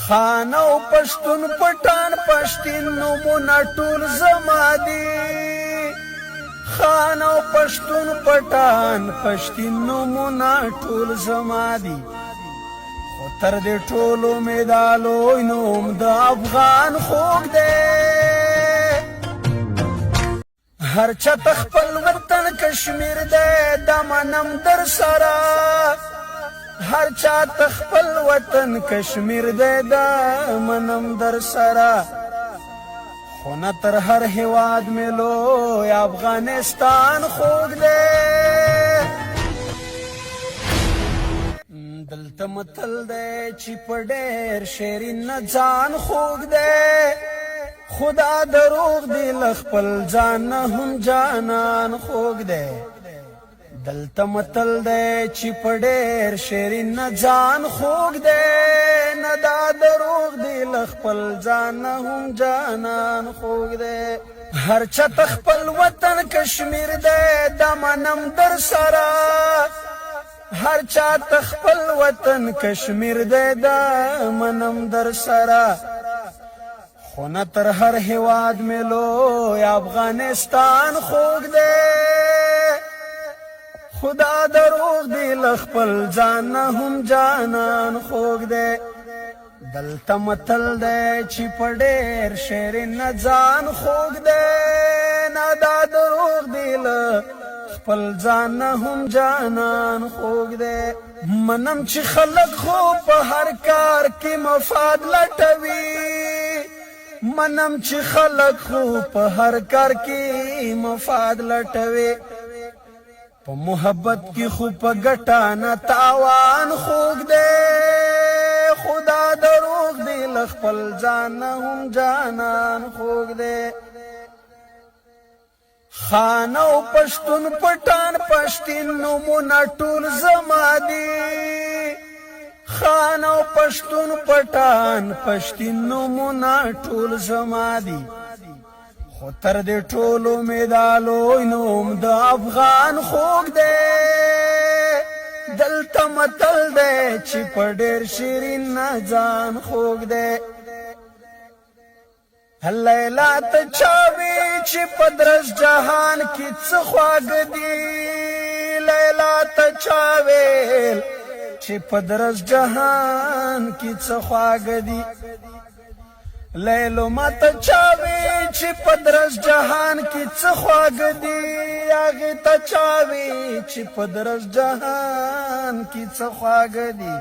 خان او پښتون پټان پښتین نومونه ټول زما دي خان او پښتون پټان پښتین نومونه ټول زما دي خو تر دې ټولو مې دا لوی نوم د افغان خوږ دی هر چا ته خپل وطن کشمیر دی دا منم در سره هر چا ته خپل وطن کشمیر دی دا منم در سره خو نه تر هر هیواد مې لوی افغانستان خوږ دی دلته متل دی چې په ډېر شیرین نه ځان خوږ دی خدا دروغ دی له خپل ځان نه هم جانان خوږ دی دلته متل دی چې په ډېر شیرین نه ځان خوږ دی نه دا دروغ دی له خپل ځان نه هم جانان خوږ دی هر چا ته خپل وطن کشمیر دی دا منم در سره هر چا ته خپل وطن کشمیر دی دا منم در سره خو نه تر هر هیواد مې لوی افغانستان خوږ دی خدا دروغ دی له خپل ځان نه هم جانان خوږ دی دلته متل دی چې په ډېر شیرین نه ځان خوږ دی نه دا دروغ دی له خپل ځان نه هم جانان خوږ دی منم چې خلک خو په هر کار کې مفاد لټوي منم چې خلک خو په هر کار کې مفاد لټوي په محبت کې خو په ګټه نه تاوان خوږ دی خدا دروغ دی له خپل ځان نه هم جانان خوږ دی خان او پښتون پټان پښتین نومونه ټول زما دي خان او پښتون پټان پښتین نومونه ټول زما دي خو تر دې ټولو مې دا لوی نوم د افغان خوږ دی دلته متل دی چې په ډېر شیرین نه ځان خوږ دی لیلا ته چاوي چې په درس جهان کې څه خواږه دي لیلا ته چاوي چې په درس جهان کې څه خواږه دي لیلو ماته چاوي چې په درس جهان کې څه خواږه دي هغې ته چاوي چې په درس جهان کې څه خواږه دي